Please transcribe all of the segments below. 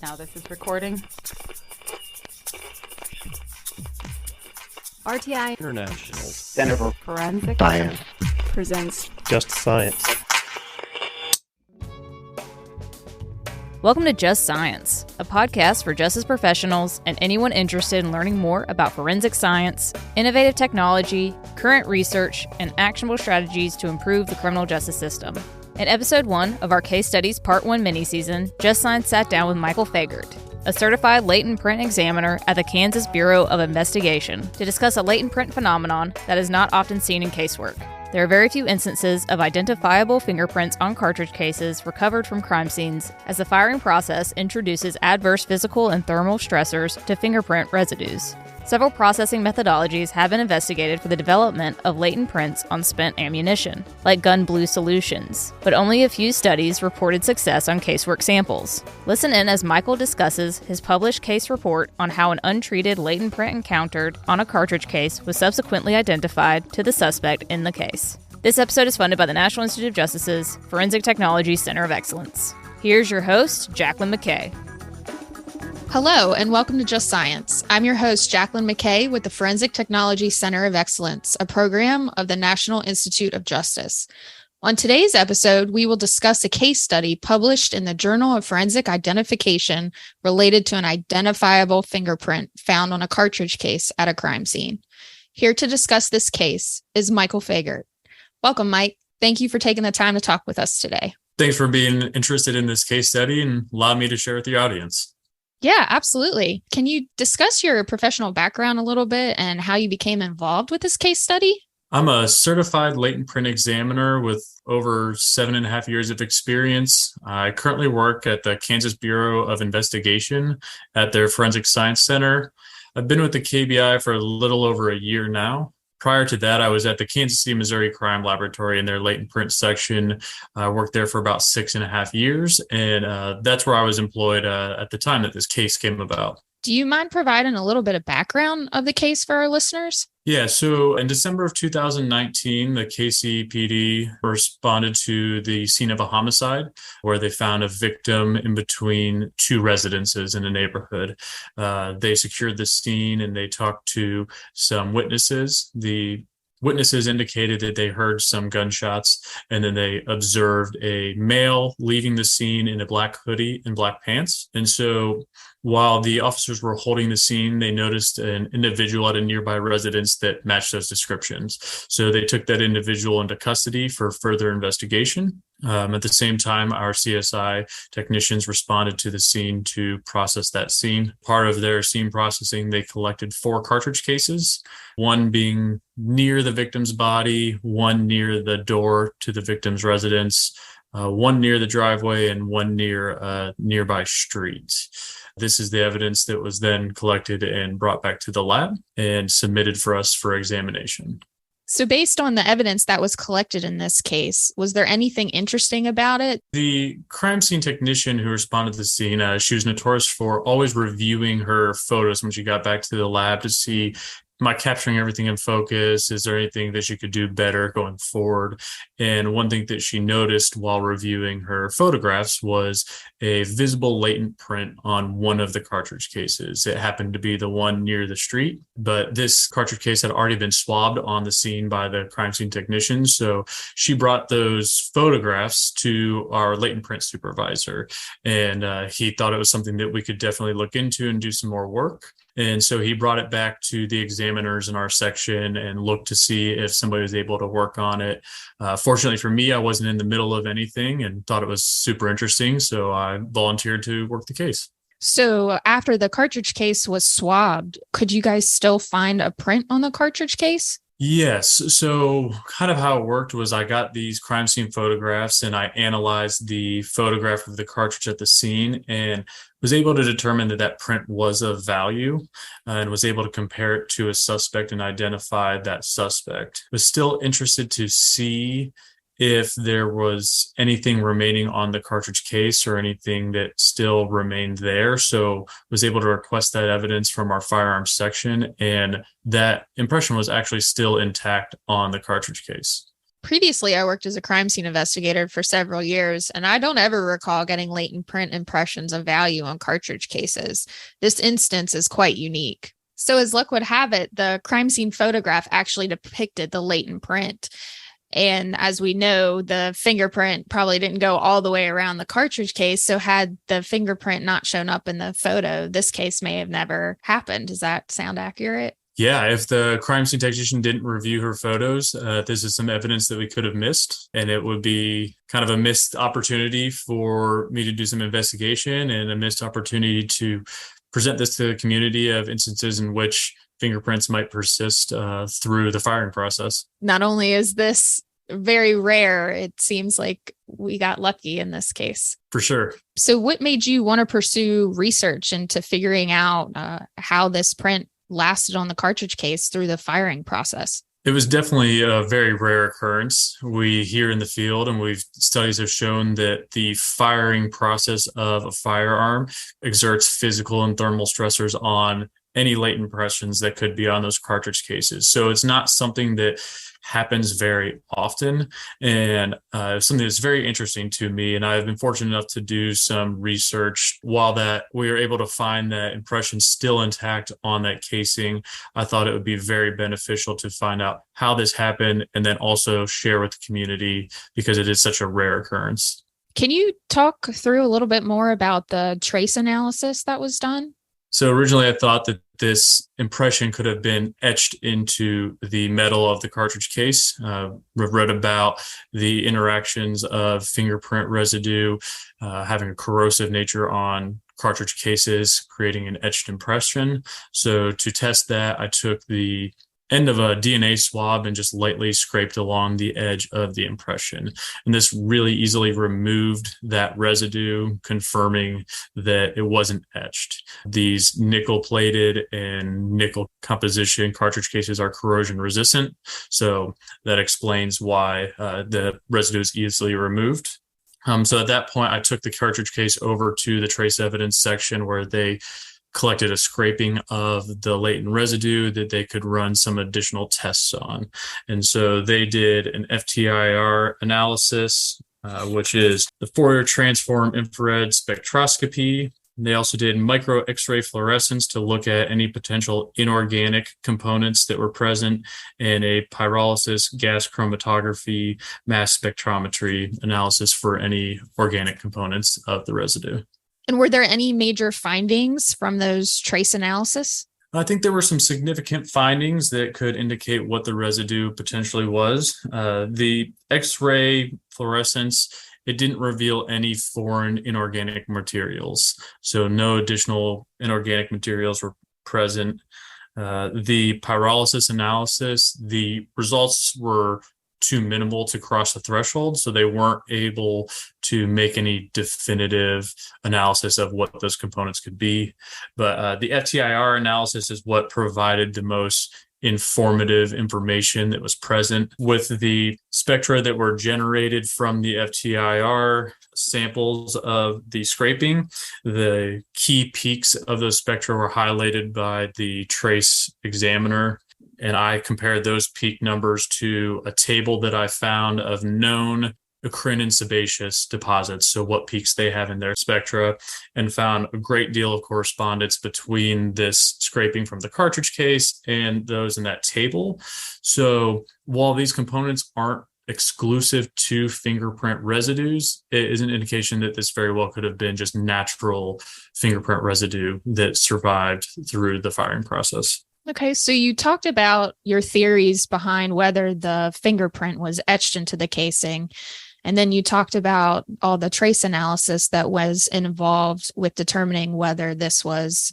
Now this is recording. RTI International Center for Forensic Science presents Just Science. Welcome to Just Science, a podcast for justice professionals and anyone interested in learning more about forensic science, innovative technology, current research, and actionable strategies to improve the criminal justice system. In episode 1 of our Case Studies Part 1 mini-season, Just Science sat down with Michael Fagert, a certified latent print examiner at the Kansas Bureau of Investigation, to discuss a latent print phenomenon that is not often seen in casework. There are very few instances of identifiable fingerprints on cartridge cases recovered from crime scenes, as the firing process introduces adverse physical and thermal stressors to fingerprint residues. Several processing methodologies have been investigated for the development of latent prints on spent ammunition, like gun blue solutions, but only a few studies reported success on casework samples. Listen in as Michael discusses his published case report on how an untreated latent print encountered on a cartridge case was subsequently identified to the suspect in the case. This episode is funded by the National Institute of Justice's Forensic Technology Center of Excellence. Here's your host, Jacqueline McKay. Hello, and welcome to Just Science. I'm your host, Jacqueline McKay, with the Forensic Technology Center of Excellence, a program of the National Institute of Justice. On today's episode, we will discuss a case study published in the Journal of Forensic Identification related to an identifiable fingerprint found on a cartridge case at a crime scene. Here to discuss this case is Michael Fagert. Welcome, Mike. Thank you for taking the time to talk with us today. Thanks for being interested in this case study and allow me to share with your audience. Yeah, absolutely. Can you discuss your professional background a little bit and how you became involved with this case study? I'm a certified latent print examiner with over 7.5 years of experience. I currently work at the Kansas Bureau of Investigation at their Forensic Science Center. I've been with the KBI for a little over a year now. Prior to that, I was at the Kansas City, Missouri Crime Laboratory in their latent print section. I worked there for about 6.5 years, and that's where I was employed at the time that this case came about. Do you mind providing a little bit of background of the case for our listeners? Yeah, so in December of 2019, the KCPD responded to the scene of a homicide where they found a victim in between two residences in a neighborhood. They secured the scene and they talked to some witnesses. The witnesses indicated that they heard some gunshots, and then they observed a male leaving the scene in a black hoodie and black pants. And so while the officers were holding the scene, they noticed an individual at a nearby residence that matched those descriptions. So they took that individual into custody for further investigation. At the same time, our CSI technicians responded to the scene to process that scene. Part of their scene processing, they collected 4 cartridge cases, one being near the victim's body, one near the door to the victim's residence, one near the driveway, and one near a nearby street. This is the evidence that was then collected and brought back to the lab and submitted for us for examination. So based on the evidence that was collected in this case, was there anything interesting about it? The crime scene technician who responded to the scene, she was notorious for always reviewing her photos when she got back to the lab to see, am I capturing everything in focus? Is there anything that she could do better going forward? And one thing that she noticed while reviewing her photographs was a visible latent print on one of the cartridge cases. It happened to be the one near the street, but this cartridge case had already been swabbed on the scene by the crime scene technician. So she brought those photographs to our latent print supervisor, and he thought it was something that we could definitely look into and do some more work. And so he brought it back to the examiners in our section and looked to see if somebody was able to work on it. Fortunately for me, I wasn't in the middle of anything and thought it was super interesting, so I volunteered to work the case. So after the cartridge case was swabbed, could you guys still find a print on the cartridge case? Yes. So kind of how it worked was I got these crime scene photographs and I analyzed the photograph of the cartridge at the scene and was able to determine that that print was of value and was able to compare it to a suspect and identify that suspect. Was still interested to see if there was anything remaining on the cartridge case or anything that still remained there. So was able to request that evidence from our firearms section, and that impression was actually still intact on the cartridge case. Previously, I worked as a crime scene investigator for several years, and I don't ever recall getting latent print impressions of value on cartridge cases. This instance is quite unique. So as luck would have it, the crime scene photograph actually depicted the latent print. And as we know, the fingerprint probably didn't go all the way around the cartridge case. So had the fingerprint not shown up in the photo, this case may have never happened. Does that sound accurate? Yeah, if the crime scene technician didn't review her photos, this is some evidence that we could have missed. And it would be kind of a missed opportunity for me to do some investigation and a missed opportunity to present this to the community of instances in which fingerprints might persist through the firing process. Not only is this very rare, it seems like we got lucky in this case. For sure. So what made you want to pursue research into figuring out how this print lasted on the cartridge case through the firing process? It was definitely a very rare occurrence. We here in the field, and studies have shown that the firing process of a firearm exerts physical and thermal stressors on any latent impressions that could be on those cartridge cases. So it's not something that happens very often, and something that's very interesting to me. And I've been fortunate enough to do some research. While that we were able to find that impression still intact on that casing, I thought it would be very beneficial to find out how this happened and then also share with the community because it is such a rare occurrence. Can you talk through a little bit more about the trace analysis that was done? So originally I thought that this impression could have been etched into the metal of the cartridge case. We've read about the interactions of fingerprint residue having a corrosive nature on cartridge cases, creating an etched impression. So to test that, I took the end of a DNA swab and just lightly scraped along the edge of the impression. And this really easily removed that residue, confirming that it wasn't etched. These nickel-plated and nickel composition cartridge cases are corrosion resistant. So that explains why the residue is easily removed. So at that point, I took the cartridge case over to the trace evidence section where they collected a scraping of the latent residue that they could run some additional tests on. And so they did an FTIR analysis, which is the Fourier transform infrared spectroscopy. They also did micro X-ray fluorescence to look at any potential inorganic components that were present, and a pyrolysis gas chromatography mass spectrometry analysis for any organic components of the residue. And were there any major findings from those trace analysis? I think there were some significant findings that could indicate what the residue potentially was. The X-ray fluorescence, it didn't reveal any foreign inorganic materials. So no additional inorganic materials were present. The pyrolysis analysis, the results were too minimal to cross the threshold, so they weren't able to make any definitive analysis of what those components could be. But the FTIR analysis is what provided the most informative information that was present. With the spectra that were generated from the FTIR samples of the scraping, the key peaks of those spectra were highlighted by the trace examiner. And I compared those peak numbers to a table that I found of known acrin and sebaceous deposits, so what peaks they have in their spectra, and found a great deal of correspondence between this scraping from the cartridge case and those in that table. So while these components aren't exclusive to fingerprint residues, it is an indication that this very well could have been just natural fingerprint residue that survived through the firing process. Okay, so you talked about your theories behind whether the fingerprint was etched into the casing, and then you talked about all the trace analysis that was involved with determining whether this was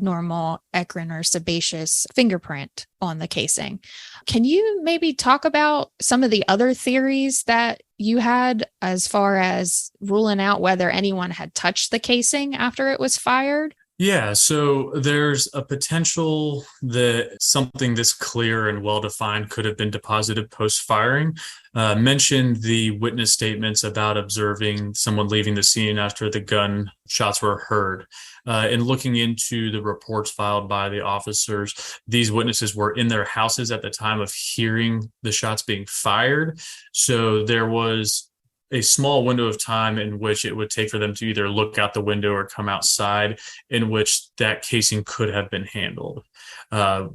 normal ecrin or sebaceous fingerprint on the casing. Can you maybe talk about some of the other theories that you had as far as ruling out whether anyone had touched the casing after it was fired? Yeah, so there's a potential that something this clear and well-defined could have been deposited post-firing. Mentioned the witness statements about observing someone leaving the scene after the gun shots were heard. In looking into the reports filed by the officers, these witnesses were in their houses at the time of hearing the shots being fired. So there was a small window of time in which it would take for them to either look out the window or come outside, in which that casing could have been handled.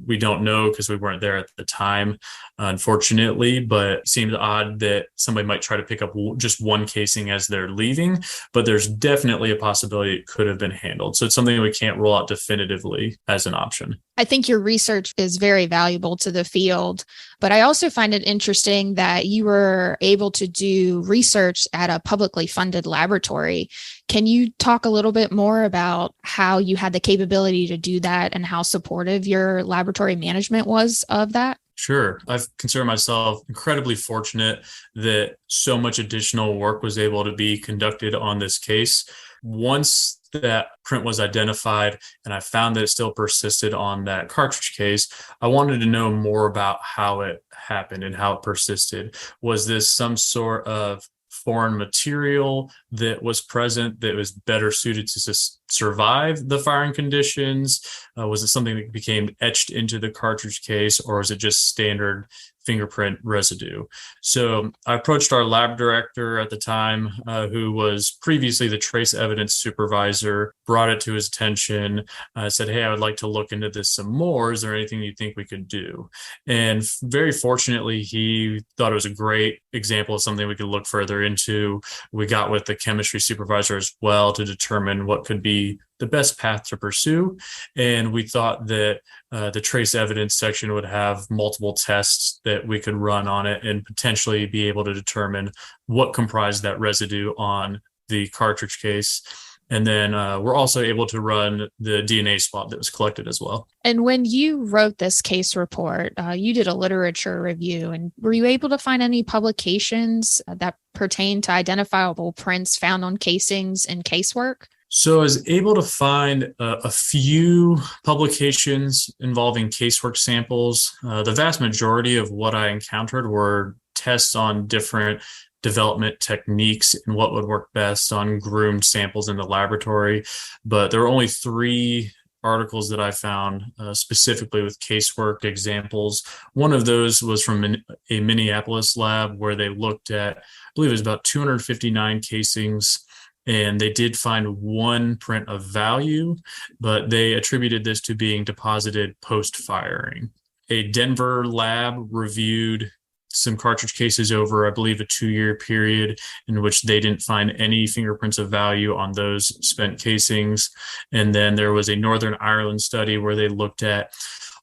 We don't know because we weren't there at the time, unfortunately, but it seems odd that somebody might try to pick up just one casing as they're leaving, but there's definitely a possibility it could have been handled. So it's something we can't rule out definitively as an option. I think your research is very valuable to the field, but I also find it interesting that you were able to do research at a publicly funded laboratory. Can you talk a little bit more about how you had the capability to do that and how supportive your laboratory management was of that? Sure. I've considered myself incredibly fortunate that so much additional work was able to be conducted on this case. Once that print was identified and I found that it still persisted on that cartridge case, I wanted to know more about how it happened and how it persisted. Was this some sort of foreign material that was present that was better suited to survive the firing conditions? Was it something that became etched into the cartridge case, or is it just standard fingerprint residue? So I approached our lab director at the time, who was previously the trace evidence supervisor, brought it to his attention, said, hey, I would like to look into this some more. Is there anything you think we could do? And very fortunately, he thought it was a great example of something we could look further into. We got with the chemistry supervisor as well to determine what could be the best path to pursue. And we thought that the trace evidence section would have multiple tests that we could run on it and potentially be able to determine what comprised that residue on the cartridge case. And then we're also able to run the DNA swab that was collected as well. And when you wrote this case report, you did a literature review, and were you able to find any publications that pertain to identifiable prints found on casings in casework? So I was able to find a few publications involving casework samples. The vast majority of what I encountered were tests on different development techniques and what would work best on groomed samples in the laboratory. But there were only 3 articles that I found specifically with casework examples. One of those was from a Minneapolis lab where they looked at, I believe it was about 259 casings. And they did find one print of value, but they attributed this to being deposited post-firing. A Denver lab reviewed some cartridge cases over, I believe, a 2-year period in which they didn't find any fingerprints of value on those spent casings. And then there was a Northern Ireland study where they looked at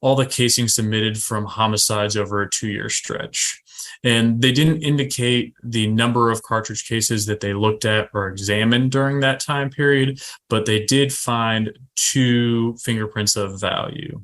all the casings submitted from homicides over a 2-year stretch. And they didn't indicate the number of cartridge cases that they looked at or examined during that time period, but they did find 2 fingerprints of value.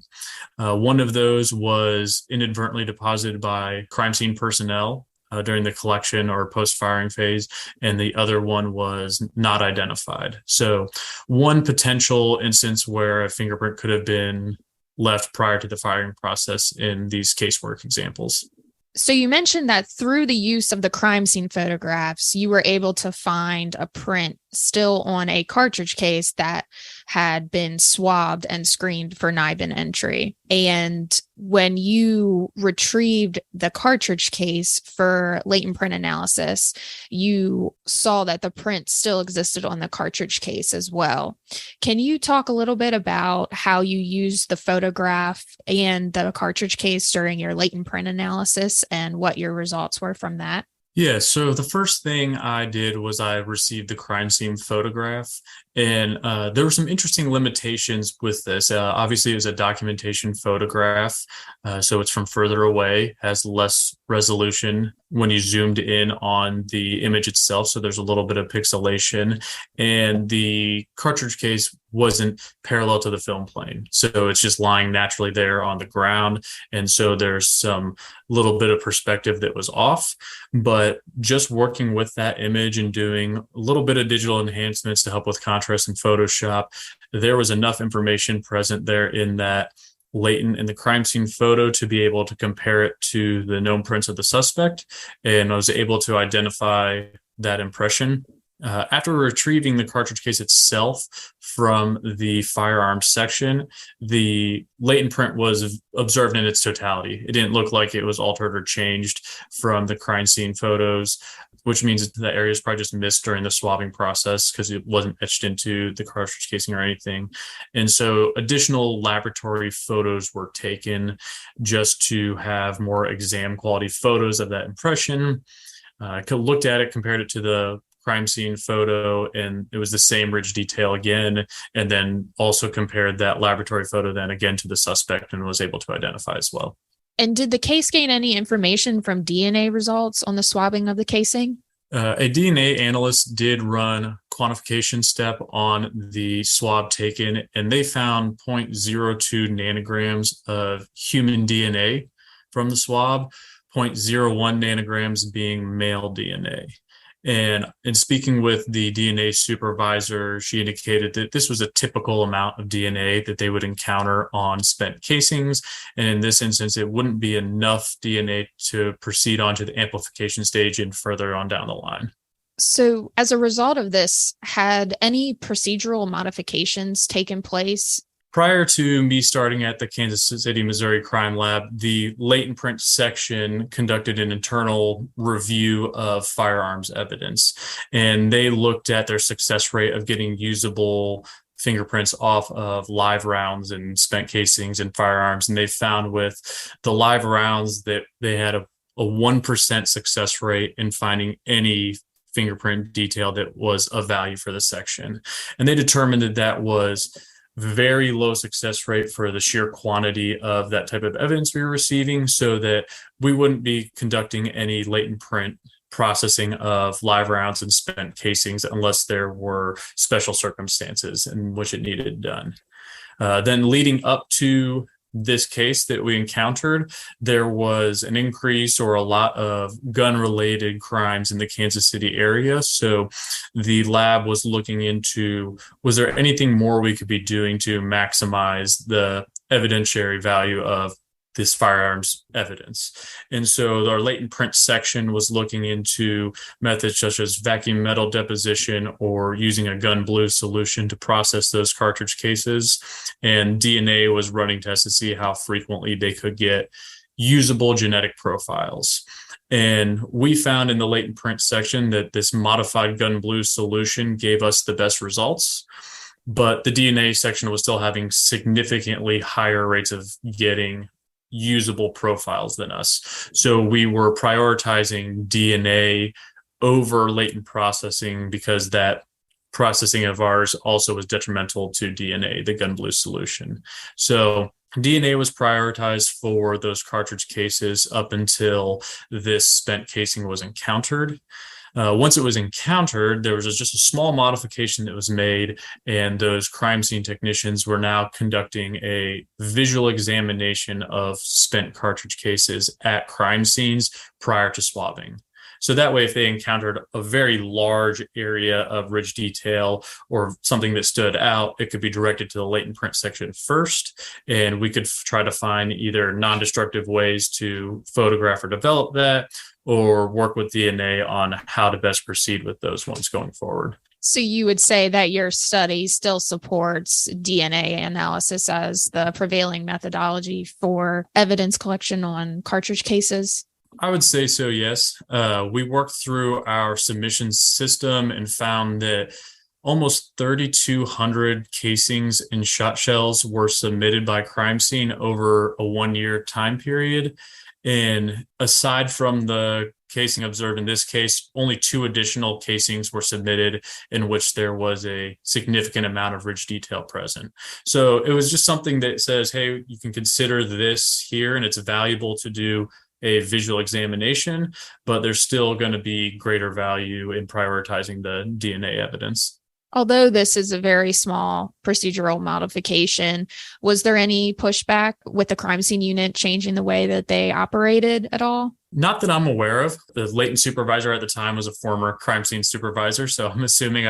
One of those was inadvertently deposited by crime scene personnel during the collection or post-firing phase, and the other one was not identified. So one potential instance where a fingerprint could have been left prior to the firing process in these casework examples. So you mentioned that through the use of the crime scene photographs, you were able to find a print still on a cartridge case that had been swabbed and screened for NIBIN entry. And when you retrieved the cartridge case for latent print analysis, you saw that the print still existed on the cartridge case as well. Can you talk a little bit about how you used the photograph and the cartridge case during your latent print analysis and what your results were from that? Yeah, so the first thing I did was I received the crime scene photograph, and there were some interesting limitations with this. Obviously, it was a documentation photograph, so it's from further away, has less resolution when you zoomed in on the image itself. So there's a little bit of pixelation, and the cartridge case wasn't parallel to the film plane. So it's just lying naturally there on the ground. And so there's some little bit of perspective that was off, but just working with that image and doing a little bit of digital enhancements to help with contrast in Photoshop, there was enough information present there in that latent in the crime scene photo to be able to compare it to the known prints of the suspect, and I was able to identify that impression. After retrieving the cartridge case itself from the firearms section, the latent print was observed in its totality. It didn't look like it was altered or changed from the crime scene photos, which means that the area is probably just missed during the swabbing process because it wasn't etched into the cartridge casing or anything. And so additional laboratory photos were taken just to have more exam quality photos of that impression. I looked at it, compared it to the crime scene photo, and it was the same ridge detail again, and then also compared that laboratory photo then again to the suspect and was able to identify as well. And did the case gain any information from DNA results on the swabbing of the casing? A DNA analyst did run quantification step on the swab taken, and they found 0.02 nanograms of human DNA from the swab, 0.01 nanograms being male DNA. And in speaking with the DNA supervisor, she indicated that this was a typical amount of DNA that they would encounter on spent casings. And in this instance, it wouldn't be enough DNA to proceed on to the amplification stage and further on down the line. So as a result of this, had any procedural modifications taken place? Prior to me starting at the Kansas City, Missouri Crime Lab, the latent print section conducted an internal review of firearms evidence, and they looked at their success rate of getting usable fingerprints off of live rounds and spent casings and firearms. And they found with the live rounds that they had a 1% success rate in finding any fingerprint detail that was of value for the section. And they determined that that was very low success rate for the sheer quantity of that type of evidence we were receiving, so that we wouldn't be conducting any latent print processing of live rounds and spent casings unless there were special circumstances in which it needed done. Then leading up to this case that we encountered, there was an increase or a lot of gun-related crimes in the Kansas City area. So the lab was looking into, was there anything more we could be doing to maximize the evidentiary value of this firearms evidence? And so our latent print section was looking into methods such as vacuum metal deposition or using a gun blue solution to process those cartridge cases. And DNA was running tests to see how frequently they could get usable genetic profiles. And we found in the latent print section that this modified gun blue solution gave us the best results, but the DNA section was still having significantly higher rates of getting usable profiles than us. So we were prioritizing DNA over latent processing because that processing of ours also was detrimental to DNA, the gun blue solution. So DNA was prioritized for those cartridge cases up until this spent casing was encountered. Once it was encountered, there was just a small modification that was made, and those crime scene technicians were now conducting a visual examination of spent cartridge cases at crime scenes prior to swabbing. So that way, if they encountered a very large area of ridge detail or something that stood out, it could be directed to the latent print section first, and we could try to find either non-destructive ways to photograph or develop that, or work with DNA on how to best proceed with those ones going forward. So you would say that your study still supports DNA analysis as the prevailing methodology for evidence collection on cartridge cases? I would say so, yes. We worked through our submission system and found that almost 3,200 casings and shot shells were submitted by crime scene over a 1-year time period. And aside from the casing observed in this case, only 2 additional casings were submitted in which there was a significant amount of ridge detail present. So it was just something that says, hey, you can consider this here, and it's valuable to do a visual examination, but there's still going to be greater value in prioritizing the DNA evidence. Although this is a very small procedural modification, was there any pushback with the crime scene unit changing the way that they operated at all? Not that I'm aware of. The latent supervisor at the time was a former crime scene supervisor, so I'm assuming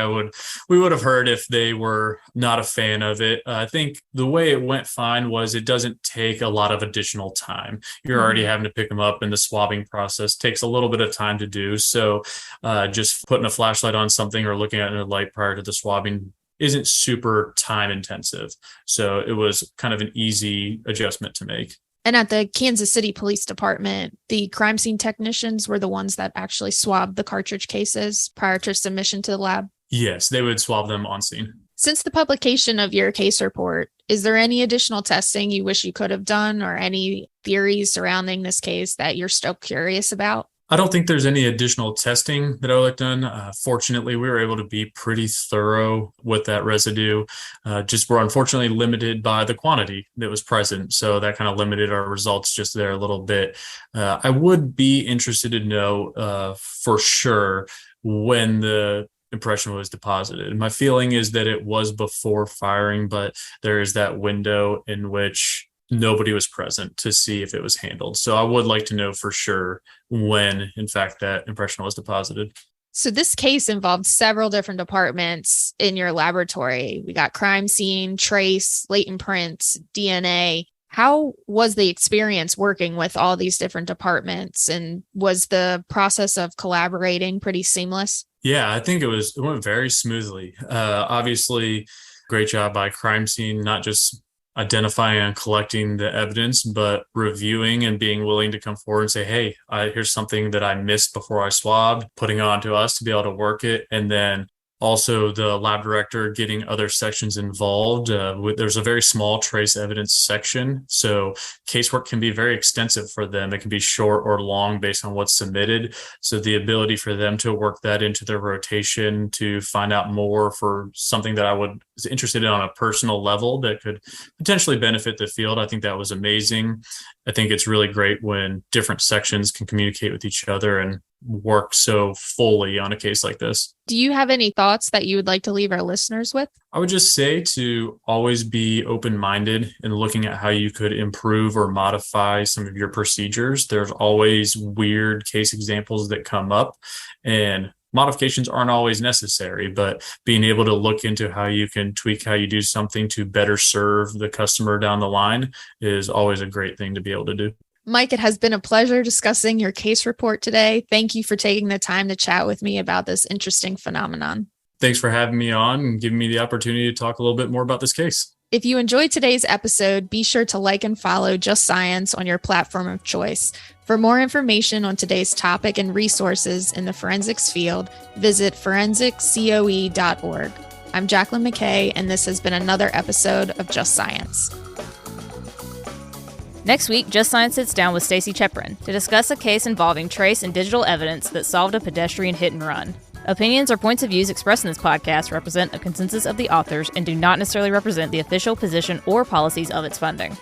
we would have heard if they were not a fan of it. I think the way it went fine was it doesn't take a lot of additional time. You're already having to pick them up, and the swabbing process takes a little bit of time to do. So just putting a flashlight on something or looking at it in a light prior to the swabbing isn't super time intensive. So it was kind of an easy adjustment to make. And at the Kansas City Police Department, the crime scene technicians were the ones that actually swabbed the cartridge cases prior to submission to the lab? Yes, they would swab them on scene. Since the publication of your case report, is there any additional testing you wish you could have done or any theories surrounding this case that you're still curious about? I don't think there's any additional testing that I would like done. Fortunately, we were able to be pretty thorough with that residue. Just were unfortunately limited by the quantity that was present. So that kind of limited our results just there a little bit. I would be interested to know for sure when the impression was deposited. My feeling is that it was before firing, but there is that window in which nobody was present to see if it was handled. So I would like to know for sure when, in fact, that impression was deposited. So this case involved several different departments in your laboratory. We got crime scene, trace, latent prints, DNA. How was the experience working with all these different departments? And was the process of collaborating pretty seamless? Yeah, I think it went very smoothly. Obviously, great job by crime scene, not just identifying and collecting the evidence, but reviewing and being willing to come forward and say, hey, here's something that I missed before I swabbed, putting it on to us to be able to work it. And then also the lab director getting other sections involved. There's a very small trace evidence section. So casework can be very extensive for them. It can be short or long based on what's submitted. So the ability for them to work that into their rotation to find out more for something that I was interested in on a personal level that could potentially benefit the field. I think that was amazing. I think it's really great when different sections can communicate with each other and work so fully on a case like this. Do you have any thoughts that you would like to leave our listeners with? I would just say to always be open-minded and looking at how you could improve or modify some of your procedures. There's always weird case examples that come up, and modifications aren't always necessary, but being able to look into how you can tweak how you do something to better serve the customer down the line is always a great thing to be able to do. Mike, it has been a pleasure discussing your case report today. Thank you for taking the time to chat with me about this interesting phenomenon. Thanks for having me on and giving me the opportunity to talk a little bit more about this case. If you enjoyed today's episode, be sure to like and follow Just Science on your platform of choice. For more information on today's topic and resources in the forensics field, visit forensiccoe.org. I'm Jacqueline McKay, and this has been another episode of Just Science. Next week, Just Science sits down with Stacy Cheprin to discuss a case involving trace and digital evidence that solved a pedestrian hit and run. Opinions or points of views expressed in this podcast represent a consensus of the authors and do not necessarily represent the official position or policies of its funding.